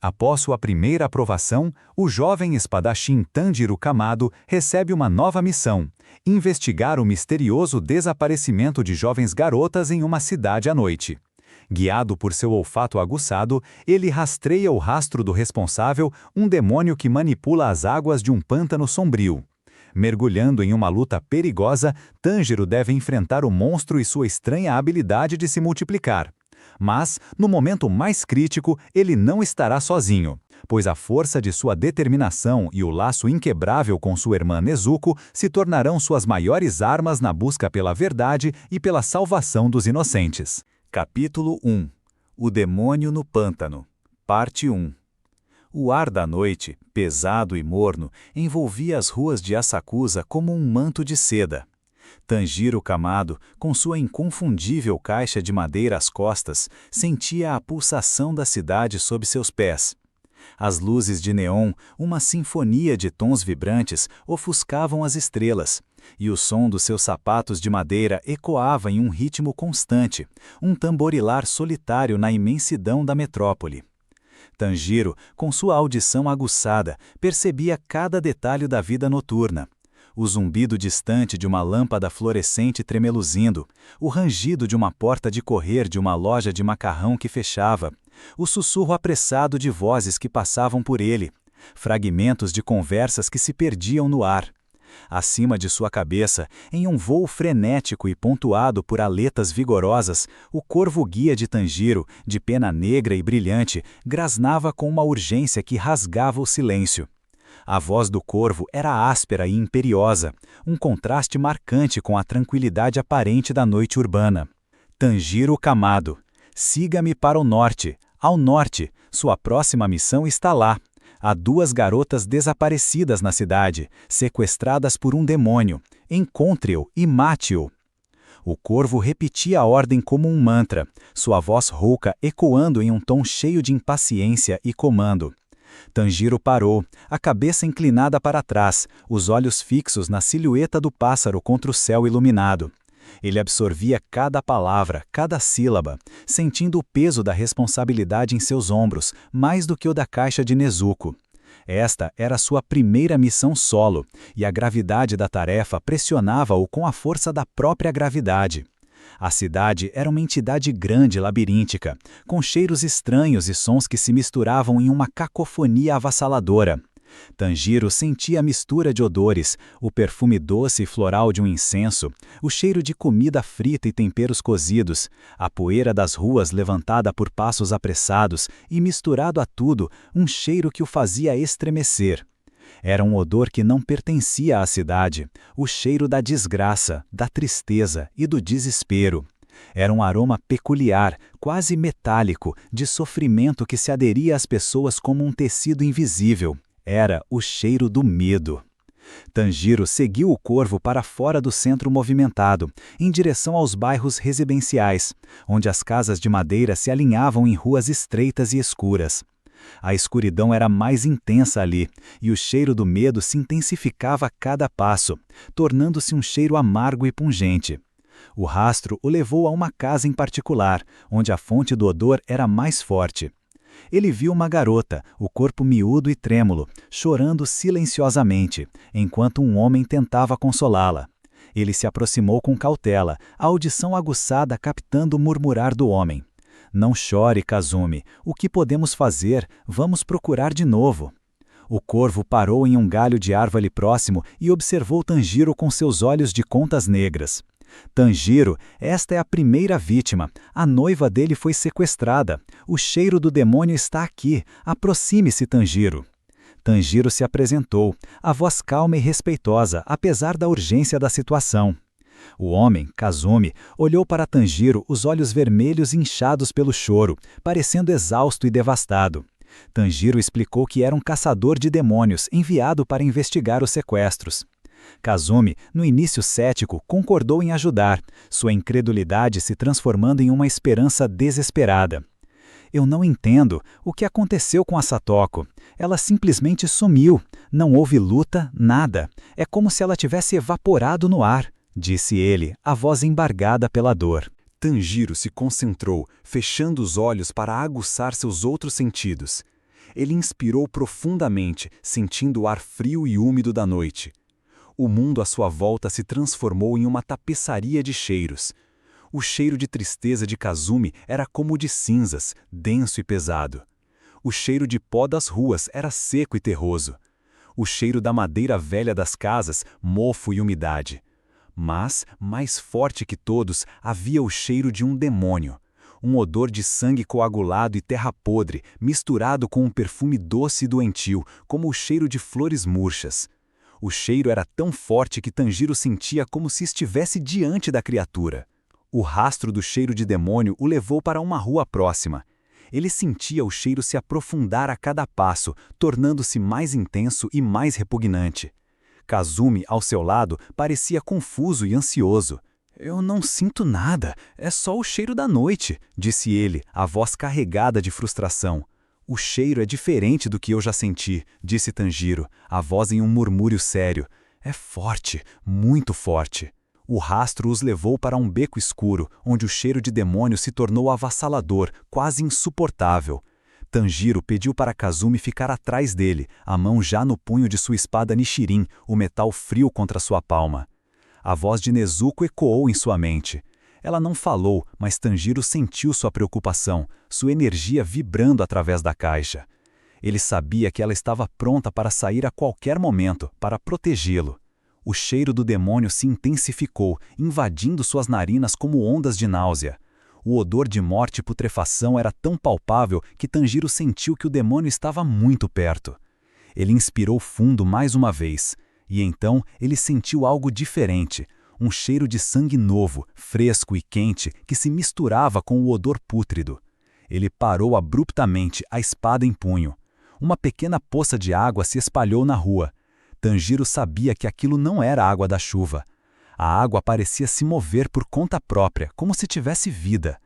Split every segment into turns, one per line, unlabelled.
Após sua primeira aprovação, o jovem espadachim Tanjiro Kamado recebe uma nova missão: investigar o misterioso desaparecimento de jovens garotas em uma cidade à noite. Guiado por seu olfato aguçado, ele rastreia o rastro do responsável, um demônio que manipula as águas de um pântano sombrio. Mergulhando em uma luta perigosa, Tanjiro deve enfrentar o monstro e sua estranha habilidade de se multiplicar. Mas, no momento mais crítico, ele não estará sozinho, pois a força de sua determinação e o laço inquebrável com sua irmã Nezuko se tornarão suas maiores armas na busca pela verdade e pela salvação dos inocentes.
Capítulo 1 O Demônio no Pântano Parte 1 O ar da noite, pesado e morno, envolvia as ruas de Asakusa como um manto de seda. Tanjiro Kamado, com sua inconfundível caixa de madeira às costas, sentia a pulsação da cidade sob seus pés. As luzes de neon, uma sinfonia de tons vibrantes, ofuscavam as estrelas, e o som dos seus sapatos de madeira ecoava em um ritmo constante, um tamborilar solitário na imensidão da metrópole. Tanjiro, com sua audição aguçada, percebia cada detalhe da vida noturna. O zumbido distante de uma lâmpada fluorescente tremeluzindo, o rangido de uma porta de correr de uma loja de macarrão que fechava, o sussurro apressado de vozes que passavam por ele, fragmentos de conversas que se perdiam no ar. Acima de sua cabeça, em um voo frenético e pontuado por aletas vigorosas, o corvo-guia de Tanjiro, de pena negra e brilhante, grasnava com uma urgência que rasgava o silêncio. A voz do corvo era áspera e imperiosa, um contraste marcante com a tranquilidade aparente da noite urbana. Tanjiro Kamado, siga-me para o norte. Ao norte, sua próxima missão está lá. Há 2 garotas desaparecidas na cidade, sequestradas por um demônio. Encontre-o e mate-o. O corvo repetia a ordem como um mantra, sua voz rouca ecoando em um tom cheio de impaciência e comando. Tanjiro parou, a cabeça inclinada para trás, os olhos fixos na silhueta do pássaro contra o céu iluminado. Ele absorvia cada palavra, cada sílaba, sentindo o peso da responsabilidade em seus ombros, mais do que o da caixa de Nezuko. Esta era sua primeira missão solo, e a gravidade da tarefa pressionava-o com a força da própria gravidade. A cidade era uma entidade grande e labiríntica, com cheiros estranhos e sons que se misturavam em uma cacofonia avassaladora. Tanjiro sentia a mistura de odores, o perfume doce e floral de um incenso, o cheiro de comida frita e temperos cozidos, a poeira das ruas levantada por passos apressados e, misturado a tudo, um cheiro que o fazia estremecer. Era um odor que não pertencia à cidade, o cheiro da desgraça, da tristeza e do desespero. Era um aroma peculiar, quase metálico, de sofrimento que se aderia às pessoas como um tecido invisível. Era o cheiro do medo. Tanjiro seguiu o corvo para fora do centro movimentado, em direção aos bairros residenciais, onde as casas de madeira se alinhavam em ruas estreitas e escuras. A escuridão era mais intensa ali, e o cheiro do medo se intensificava a cada passo, tornando-se um cheiro amargo e pungente. O rastro o levou a uma casa em particular, onde a fonte do odor era mais forte. Ele viu uma garota, o corpo miúdo e trêmulo, chorando silenciosamente, enquanto um homem tentava consolá-la. Ele se aproximou com cautela, a audição aguçada captando o murmurar do homem. Não chore, Kazumi. O que podemos fazer? Vamos procurar de novo. O corvo parou em um galho de árvore próximo e observou Tanjiro com seus olhos de contas negras. Tanjiro, esta é a primeira vítima. A noiva dele foi sequestrada. O cheiro do demônio está aqui. Aproxime-se, Tanjiro. Tanjiro se apresentou, a voz calma e respeitosa, apesar da urgência da situação. O homem, Kazumi, olhou para Tanjiro, os olhos vermelhos inchados pelo choro, parecendo exausto e devastado. Tanjiro explicou que era um caçador de demônios enviado para investigar os sequestros. Kazumi, no início cético, concordou em ajudar, sua incredulidade se transformando em uma esperança desesperada. Eu não entendo o que aconteceu com a Satoko. Ela simplesmente sumiu. Não houve luta, nada. É como se ela tivesse evaporado no ar, disse ele, a voz embargada pela dor.
Tanjiro se concentrou, fechando os olhos para aguçar seus outros sentidos.
Ele inspirou profundamente, sentindo o ar frio e úmido da noite. O mundo à sua volta se transformou em uma tapeçaria de cheiros. O cheiro de tristeza de Kazumi era como o de cinzas, denso e pesado. O cheiro de pó das ruas era seco e terroso. O cheiro da madeira velha das casas, mofo e umidade. Mas, mais forte que todos, havia o cheiro de um demônio. Um odor de sangue coagulado e terra podre, misturado com um perfume doce e doentio, como o cheiro de flores murchas. O cheiro era tão forte que Tanjiro sentia como se estivesse diante da criatura. O rastro do cheiro de demônio o levou para uma rua próxima. Ele sentia o cheiro se aprofundar a cada passo, tornando-se mais intenso e mais repugnante. Kazumi, ao seu lado, parecia confuso e ansioso. "Eu não sinto nada, é só o cheiro da noite", disse ele, a voz carregada de frustração. "O cheiro é diferente do que eu já senti", disse Tanjiro, a voz em um murmúrio sério. "É forte, muito forte." O rastro os levou para um beco escuro, onde o cheiro de demônio se tornou avassalador, quase insuportável. Tanjiro pediu para Kazumi ficar atrás dele, a mão já no punho de sua espada Nichirin, o metal frio contra sua palma. A voz de Nezuko ecoou em sua mente. Ela não falou, mas Tanjiro sentiu sua preocupação, sua energia vibrando através da caixa. Ele sabia que ela estava pronta para sair a qualquer momento, para protegê-lo. O cheiro do demônio se intensificou, invadindo suas narinas como ondas de náusea. O odor de morte e putrefação era tão palpável que Tanjiro sentiu que o demônio estava muito perto. Ele inspirou fundo mais uma vez, e então ele sentiu algo diferente, um cheiro de sangue novo, fresco e quente, que se misturava com o odor pútrido. Ele parou abruptamente, a espada em punho. Uma pequena poça de água se espalhou na rua. Tanjiro sabia que aquilo não era água da chuva. A água parecia se mover por conta própria, como se tivesse vida.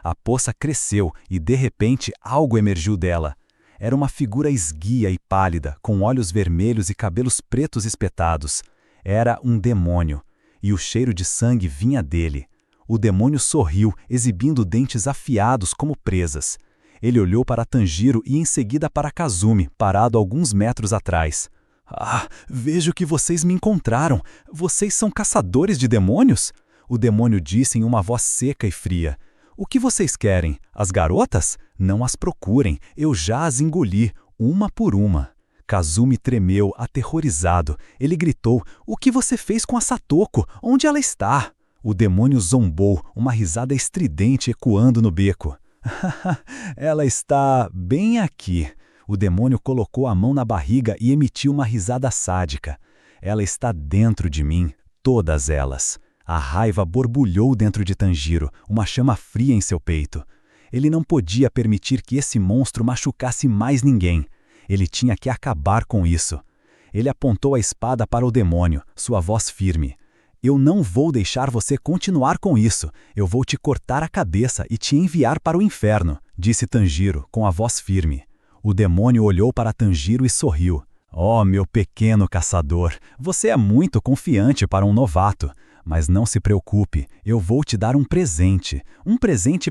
A poça cresceu e, de repente, algo emergiu dela. Era uma figura esguia e pálida, com olhos vermelhos e cabelos pretos espetados. Era um demônio, e o cheiro de sangue vinha dele. O demônio sorriu, exibindo dentes afiados como presas. Ele olhou para Tanjiro e em seguida para Kazumi, parado alguns metros atrás. "Ah, vejo que vocês me encontraram. Vocês são caçadores de demônios?" O demônio disse em uma voz seca e fria. "O que vocês querem? As garotas? Não as procurem, eu já as engoli, uma por uma." Kazumi tremeu, aterrorizado. Ele gritou: "O que você fez com a Satoko? Onde ela está?" O demônio zombou, uma risada estridente ecoando no beco. "Ela está bem aqui." O demônio colocou a mão na barriga e emitiu uma risada sádica. "Ela está dentro de mim, todas elas." A raiva borbulhou dentro de Tanjiro, uma chama fria em seu peito. Ele não podia permitir que esse monstro machucasse mais ninguém. Ele tinha que acabar com isso. Ele apontou a espada para o demônio, sua voz firme. "Eu não vou deixar você continuar com isso. Eu vou te cortar a cabeça e te enviar para o inferno", disse Tanjiro, com a voz firme. O demônio olhou para Tanjiro e sorriu. "Oh, meu pequeno caçador, você é muito confiante para um novato. Mas não se preocupe, eu vou te dar um presente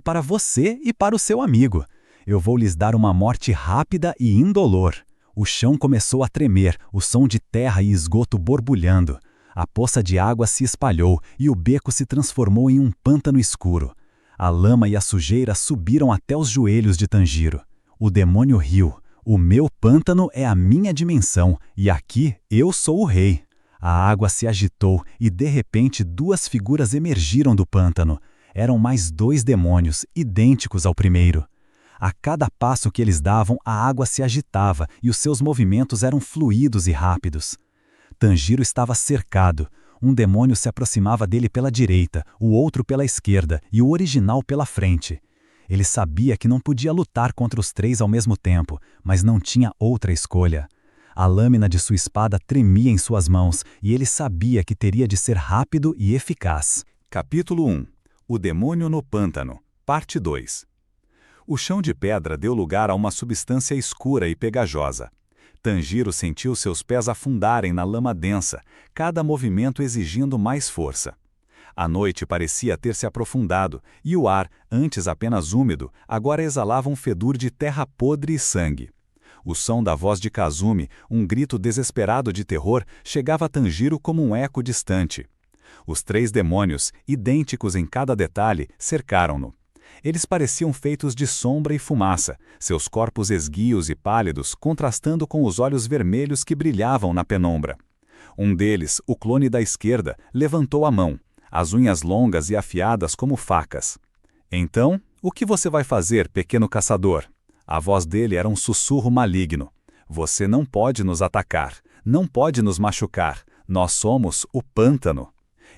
para você e para o seu amigo. Eu vou lhes dar uma morte rápida e indolor." O chão começou a tremer, o som de terra e esgoto borbulhando. A poça de água se espalhou e o beco se transformou em um pântano escuro. A lama e a sujeira subiram até os joelhos de Tanjiro. O demônio riu. "O meu pântano é a minha dimensão, e aqui eu sou o rei." A água se agitou e, de repente, duas figuras emergiram do pântano. Eram mais dois demônios, idênticos ao primeiro. A cada passo que eles davam, a água se agitava e os seus movimentos eram fluidos e rápidos. Tanjiro estava cercado. Um demônio se aproximava dele pela direita, o outro pela esquerda e o original pela frente. Ele sabia que não podia lutar contra os três ao mesmo tempo, mas não tinha outra escolha. A lâmina de sua espada tremia em suas mãos e ele sabia que teria de ser rápido e eficaz. Capítulo 1. O demônio no pântano, parte 2. O chão de pedra deu lugar a uma substância escura e pegajosa. Tanjiro sentiu seus pés afundarem na lama densa, cada movimento exigindo mais força. A noite parecia ter se aprofundado, e o ar, antes apenas úmido, agora exalava um fedor de terra podre e sangue.
O som da voz de Kazumi, um grito desesperado de terror, chegava a Tanjiro como um eco distante. Os 3 demônios, idênticos em cada detalhe, cercaram-no. Eles pareciam feitos de sombra e fumaça, seus corpos esguios e pálidos contrastando com os olhos vermelhos que brilhavam na penumbra. Um deles, o clone da esquerda, levantou a mão, as unhas longas e afiadas como facas. Então, o que você vai fazer, pequeno caçador? A voz dele era um sussurro maligno. Você não pode nos atacar, não pode nos machucar. Nós somos o pântano.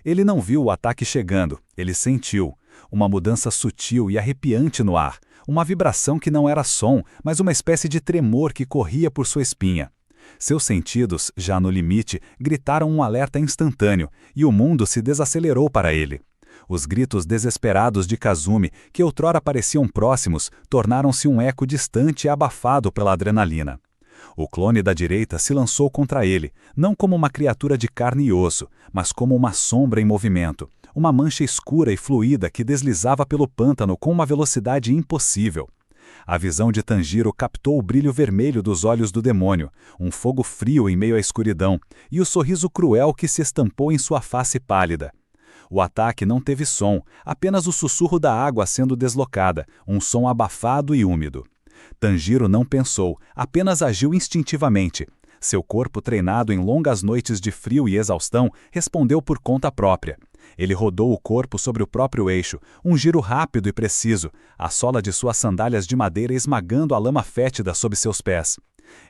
Ele não viu o ataque chegando, ele sentiu. Uma mudança sutil e arrepiante no ar, uma vibração que não era som, mas uma espécie de tremor que corria por sua espinha. Seus sentidos, já no limite, gritaram um alerta instantâneo, e o mundo se desacelerou para ele. Os gritos desesperados de Kazumi, que outrora pareciam próximos, tornaram-se um eco distante e abafado pela adrenalina. O clone da direita se lançou contra ele, não como uma criatura de carne e osso, mas como uma sombra em movimento, uma mancha escura e fluida que deslizava pelo pântano com uma velocidade impossível. A visão de Tanjiro captou o brilho vermelho dos olhos do demônio, um fogo frio em meio à escuridão, e o sorriso cruel que se estampou em sua face pálida. O ataque não teve som, apenas o sussurro da água sendo deslocada, um som abafado e úmido. Tanjiro não pensou, apenas agiu instintivamente. Seu corpo, treinado em longas noites de frio e exaustão, respondeu por conta própria. Ele rodou o corpo sobre o próprio eixo, um giro rápido e preciso, a sola de suas sandálias de madeira esmagando a lama fétida sob seus pés.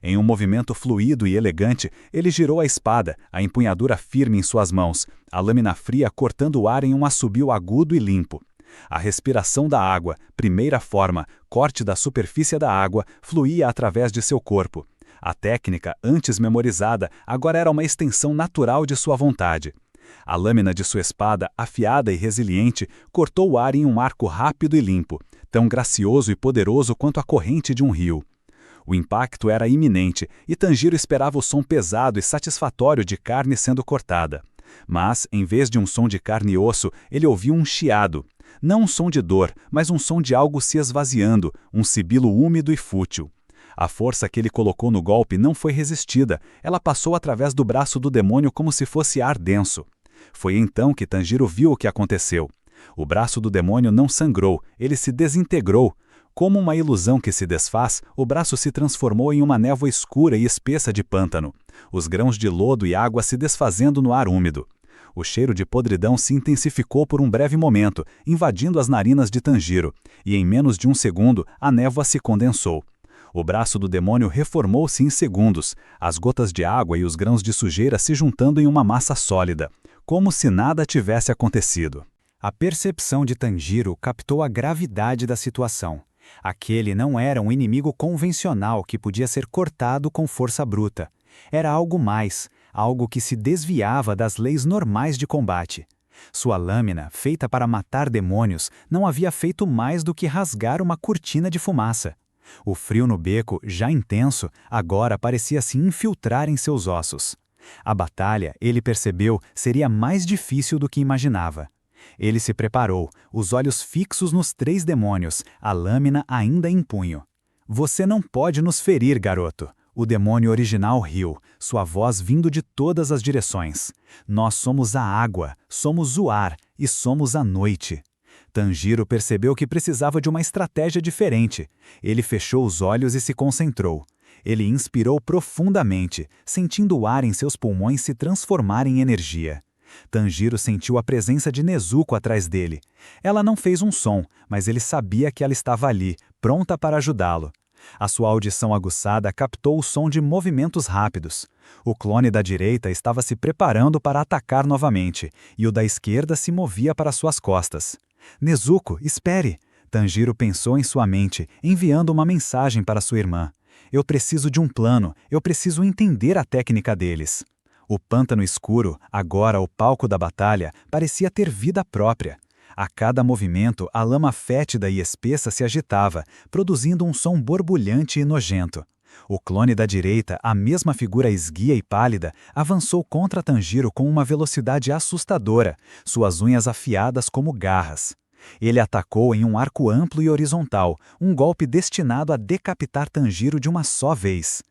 Em um movimento fluido e elegante, ele girou a espada, a empunhadura firme em suas mãos, a lâmina fria cortando o ar em um assobio agudo e limpo. A respiração da água, primeira forma, corte da superfície da água, fluía através de seu corpo. A técnica, antes memorizada, agora era uma extensão natural de sua vontade. A lâmina de sua espada, afiada e resiliente, cortou o ar em um arco rápido e limpo, tão gracioso e poderoso quanto a corrente de um rio. O impacto era iminente, e Tanjiro esperava o som pesado e satisfatório de carne sendo cortada. Mas, em vez de um som de carne e osso, ele ouviu um chiado. Não um som de dor, mas um som de algo se esvaziando, um sibilo úmido e fútil. A força que ele colocou no golpe não foi resistida, ela passou através do braço do demônio como se fosse ar denso. Foi então que Tanjiro viu o que aconteceu. O braço do demônio não sangrou, ele se desintegrou. Como uma ilusão que se desfaz, o braço se transformou em uma névoa escura e espessa de pântano, os grãos de lodo e água se desfazendo no ar úmido. O cheiro de podridão se intensificou por um breve momento, invadindo as narinas de Tanjiro, e em menos de um segundo a névoa se condensou. O braço do demônio reformou-se em segundos, as gotas de água e os grãos de sujeira se juntando em uma massa sólida, como se nada tivesse acontecido. A percepção de Tanjiro captou a gravidade da situação. Aquele não era um inimigo convencional que podia ser cortado com força bruta. Era algo mais, algo que se desviava das leis normais de combate. Sua lâmina, feita para matar demônios, não havia feito mais do que rasgar uma cortina de fumaça. O frio no beco, já intenso, agora parecia se infiltrar em seus ossos. A batalha, ele percebeu, seria mais difícil do que imaginava. Ele se preparou, os olhos fixos nos 3 demônios, a lâmina ainda em punho. Você não pode nos ferir, garoto. O demônio original riu, sua voz vindo de todas as direções. Nós somos a água, somos o ar e somos a noite. Tanjiro percebeu que precisava de uma estratégia diferente. Ele fechou os olhos e se concentrou. Ele inspirou profundamente, sentindo o ar em seus pulmões se transformar em energia. Tanjiro sentiu a presença de Nezuko atrás dele. Ela não fez um som, mas ele sabia que ela estava ali, pronta para ajudá-lo. A sua audição aguçada captou o som de movimentos rápidos. O clone da direita estava se preparando para atacar novamente, e o da esquerda se movia para suas costas. Nezuko, espere! Tanjiro pensou em sua mente, enviando uma mensagem para sua irmã. Eu preciso de um plano, eu preciso entender a técnica deles. O pântano escuro, agora o palco da batalha, parecia ter vida própria. A cada movimento, a lama fétida e espessa se agitava, produzindo um som borbulhante e nojento. O clone da direita, a mesma figura esguia e pálida, avançou contra Tanjiro com uma velocidade assustadora, suas unhas afiadas como garras.
Ele atacou em um arco amplo e horizontal, um golpe destinado a decapitar Tanjiro de uma só vez.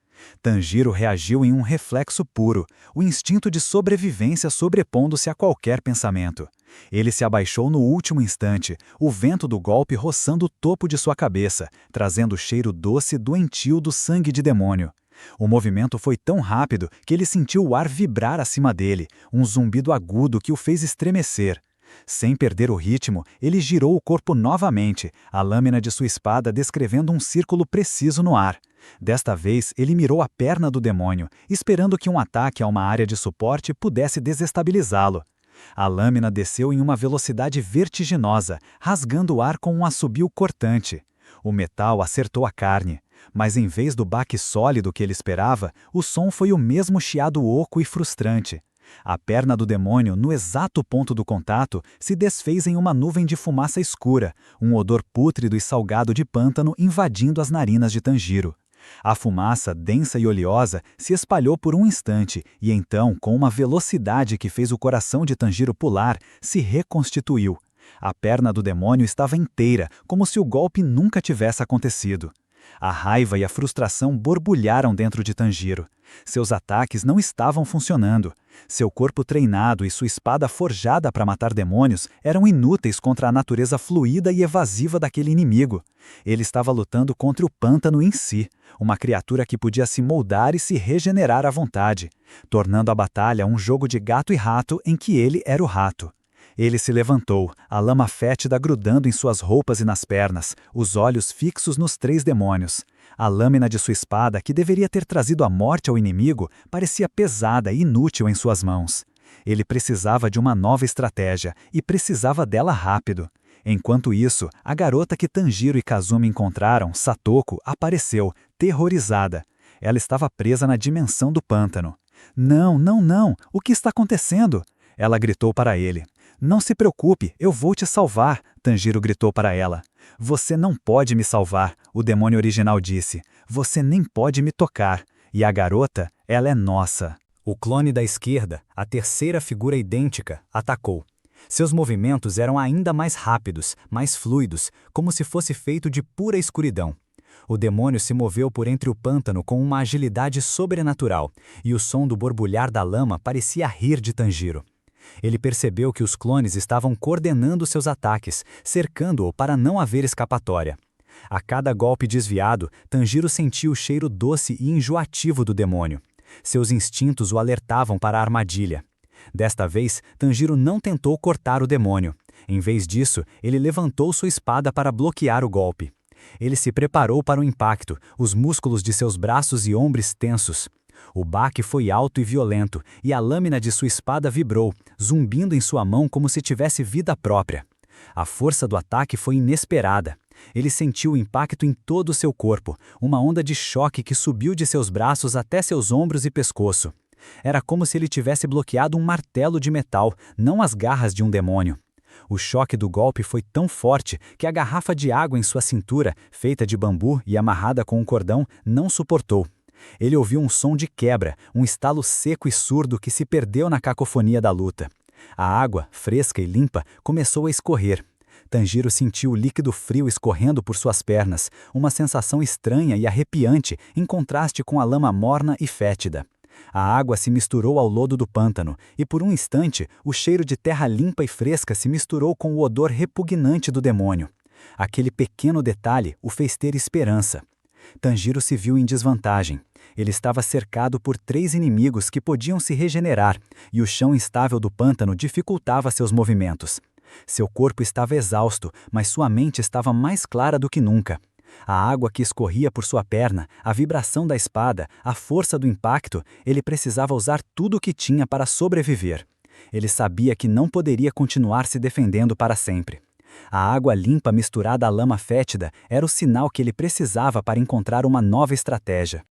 Tanjiro reagiu em um reflexo puro, o instinto de sobrevivência sobrepondo-se a qualquer pensamento. Ele se abaixou no último instante, o vento do golpe roçando o topo de sua cabeça, trazendo o cheiro doce e doentio do sangue de demônio. O movimento foi tão rápido que ele sentiu o ar vibrar acima dele, um zumbido agudo que o fez estremecer. Sem perder o ritmo, ele girou o corpo novamente, a lâmina de sua espada descrevendo um círculo preciso no ar. Desta vez, ele mirou a perna do demônio, esperando que um ataque a uma área de suporte pudesse desestabilizá-lo. A lâmina desceu em uma velocidade vertiginosa, rasgando o ar com um assobio cortante. O metal acertou a carne, mas em vez do baque sólido que ele esperava, o som foi o mesmo chiado oco e frustrante. A perna do demônio, no exato ponto do contato, se desfez em uma nuvem de fumaça escura, um odor pútrido e salgado de pântano invadindo as narinas de Tanjiro. A fumaça, densa e oleosa, se espalhou por um instante e então, com uma velocidade que fez o coração de Tanjiro pular, se reconstituiu. A perna do demônio estava inteira, como se o golpe nunca tivesse acontecido. A raiva e a frustração borbulharam dentro de Tanjiro. Seus ataques não estavam funcionando. Seu corpo treinado e sua espada forjada para matar demônios eram inúteis contra a natureza fluida e evasiva daquele inimigo. Ele estava lutando contra o pântano em si, uma criatura que podia se moldar e se regenerar à vontade, tornando a batalha um jogo de gato e rato em que ele era o rato. Ele se levantou, a lama fétida grudando em suas roupas e nas pernas, os olhos fixos nos três demônios. A lâmina de sua espada, que deveria ter trazido a morte ao inimigo, parecia pesada e inútil em suas mãos. Ele precisava de uma nova estratégia, e precisava dela rápido. Enquanto isso, a garota que Tanjiro e Kazumi encontraram, Satoko, apareceu, terrorizada. Ela estava presa na dimensão do pântano. Não, não, não! O que está acontecendo? Ela gritou para ele. Não se preocupe, eu vou te salvar, Tanjiro gritou para ela. Você não pode me salvar, o demônio original disse. Você nem pode me tocar. E a garota, ela é nossa. O clone da esquerda, a terceira figura idêntica, atacou. Seus movimentos eram ainda mais rápidos, mais fluidos, como se fosse feito de pura escuridão. O demônio se moveu por entre o pântano com uma agilidade sobrenatural, e o som do borbulhar da lama parecia rir de Tanjiro. Ele percebeu que os clones estavam coordenando seus ataques, cercando-o para não haver escapatória. A cada golpe desviado, Tanjiro sentia o cheiro doce e enjoativo do demônio. Seus instintos o alertavam para a armadilha. Desta vez, Tanjiro não tentou cortar o demônio. Em vez disso, ele levantou sua espada para bloquear o golpe. Ele se preparou para o impacto, os músculos de seus braços e ombros tensos. O baque foi alto e violento, e a lâmina de sua espada vibrou, zumbindo em sua mão como se tivesse vida própria. A força do ataque foi inesperada. Ele sentiu o impacto em todo o seu corpo, uma onda de choque que subiu de seus braços até seus ombros e pescoço. Era como se ele tivesse bloqueado um martelo de metal, não as garras de um demônio. O choque do golpe foi tão forte que a garrafa de água em sua cintura, feita de bambu e amarrada com um cordão, não suportou. Ele ouviu um som de quebra, um estalo seco e surdo que se perdeu na cacofonia da luta. A água, fresca e limpa, começou a escorrer. Tanjiro sentiu o líquido frio escorrendo por suas pernas, uma sensação estranha e arrepiante em contraste com a lama morna e fétida. A água se misturou ao lodo do pântano, e por um instante o cheiro de terra limpa e fresca se misturou com o odor repugnante do demônio. Aquele pequeno detalhe o fez ter esperança. Tanjiro se viu em desvantagem. Ele estava cercado por 3 inimigos que podiam se regenerar, e o chão instável do pântano dificultava seus movimentos. Seu corpo estava exausto, mas sua mente estava mais clara do que nunca. A água que escorria por sua perna, a vibração da espada, a força do impacto, ele precisava usar tudo o que tinha para sobreviver. Ele sabia que não poderia continuar se defendendo para sempre. A água limpa misturada à lama fétida era o sinal que ele precisava para encontrar uma nova estratégia.